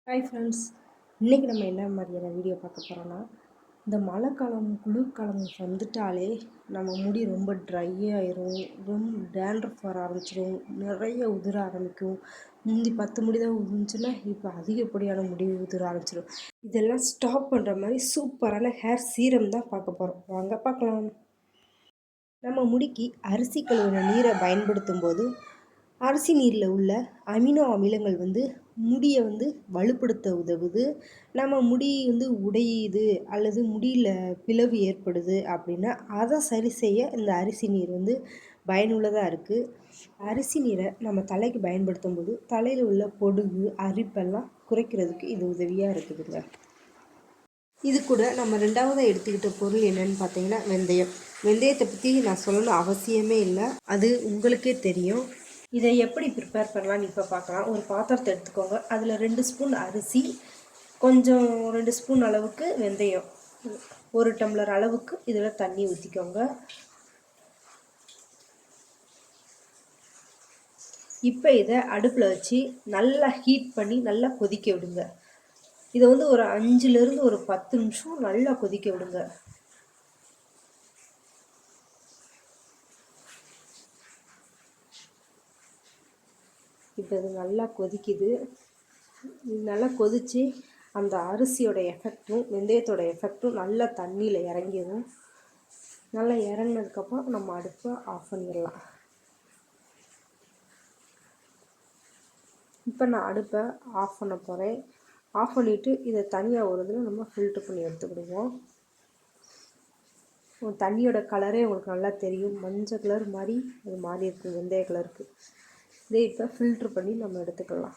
Hi friends, இன்றைக்கி நம்ம என்ன மாதிரியான வீடியோ பார்க்க போகிறோன்னா, இந்த மழைக்காலம் குளிர்காலம் வந்துட்டாலே நம்ம முடி ரொம்ப ட்ரை ஆயிரும், ரொம்ப டேண்ட்ரஃப் வர ஆரம்பிச்சிடும், நிறைய உதிர ஆரம்பிக்கும். முந்தி 10 முடி தான் உதிர்ந்துச்சுன்னா இப்போ அதிகப்படியான முடி உதிர ஆரம்பிச்சிடும். இதெல்லாம் ஸ்டாப் பண்ணுற மாதிரி சூப்பரான ஹேர் சீரம் தான் பார்க்க போகிறோம். வாங்க பார்க்கலாம். நம்ம முடிக்கு அரிசி கழுவின நீரை பயன்படுத்தும் போது அரிசி நீரில் உள்ள அமினோ அமிலங்கள் முடியை வலுப்படுத்த உதவுது. நம்ம முடி உடையுது அல்லது முடியில் பிளவு ஏற்படுது அப்படின்னா அதை சரி செய்ய இந்த அரிசி நீர் பயனுள்ளதாக இருக்குது. அரிசி நீரை நம்ம தலைக்கு பயன்படுத்தும் போது தலையில் உள்ள பொடுகு அரிப்பெல்லாம் குறைக்கிறதுக்கு இது உதவியாக இருக்குதுங்க. இது கூட நம்ம ரெண்டாவதாக எடுத்துக்கிட்ட பொருள் என்னன்னு பார்த்தீங்கன்னா வெந்தயம். வெந்தயத்தை பற்றி நான் சொல்லணும் அவசியமே இல்லை, அது உங்களுக்கே தெரியும். இதை எப்படி ப்ரிப்பேர் பண்ணலான்னு இப்போ பார்க்கலாம். ஒரு பாத்திரத்தை எடுத்துக்கோங்க, அதில் 2 ஸ்பூன் அரிசி, கொஞ்சம் 2 ஸ்பூன் அளவுக்கு வெந்தயம், 1 டம்ளர் அளவுக்கு இதில் தண்ணி ஊற்றிக்கோங்க. இப்போ இதை அடுப்பில் வச்சு நல்லா ஹீட் பண்ணி நல்லா கொதிக்க விடுங்க. இதை ஒரு 5லேருந்து ஒரு 10 நிமிஷம் நல்லா கொதிக்க விடுங்க. இப்போ இது நல்லா கொதிக்குது. நல்லா கொதித்து அந்த அரிசியோட எஃபெக்டும் வெந்தயத்தோட எஃபெக்டும் நல்லா தண்ணியில் இறங்கிடும். நல்லா இறங்கினதுக்கப்புறம் நம்ம அடுப்பை ஆஃப் பண்ணிடலாம். இப்போ நான் அடுப்பை ஆஃப் பண்ண போகிறேன். ஆஃப் பண்ணிவிட்டு இதை தனியாக ஒரு இதில் நம்ம ஃபில்ட்ரு பண்ணி எடுத்துக்கிடுவோம். தண்ணியோட கலரே உங்களுக்கு நல்லா தெரியும், மஞ்சள் கலர் மாதிரி அது மாறி இருக்கும் வெந்தய கலருக்கு. இதை இப்போ ஃபில்ட்ரு பண்ணி நம்ம எடுத்துக்கலாம்.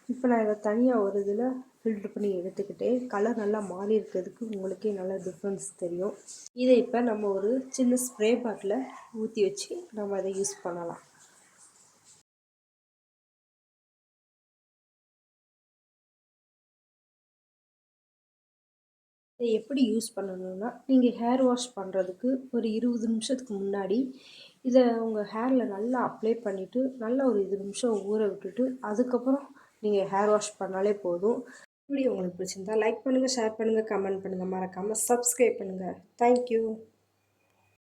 இப்போ நான் இதை தனியாக ஒரு இதில் ஃபில்ட்ரு பண்ணி எடுத்துக்கிட்டேன். கலர் நல்லா மாறி இருக்கிறதுக்கு உங்களுக்கே நல்லா டிஃப்ரென்ஸ் தெரியும். இதை இப்போ நம்ம ஒரு சின்ன ஸ்ப்ரே பாட்டில் ஊற்றி வச்சு நம்ம அதை யூஸ் பண்ணலாம். இதை எப்படி யூஸ் பண்ணணும்னா, நீங்கள் ஹேர் வாஷ் பண்ணுறதுக்கு ஒரு 20 நிமிஷத்துக்கு முன்னாடி இதை உங்கள் ஹேரில் நல்லா அப்ளை பண்ணிவிட்டு நல்லா ஒரு 20 நிமிஷம் ஊற விட்டுட்டு அதுக்கப்புறம் நீங்கள் ஹேர் வாஷ் பண்ணாலே போதும். வீடியோ உங்களுக்கு பிடிச்சிருந்தா லைக் பண்ணுங்கள், ஷேர் பண்ணுங்கள், கமெண்ட் பண்ணுங்கள், மறக்காமல் சப்ஸ்கிரைப் பண்ணுங்கள். தேங்க்யூ.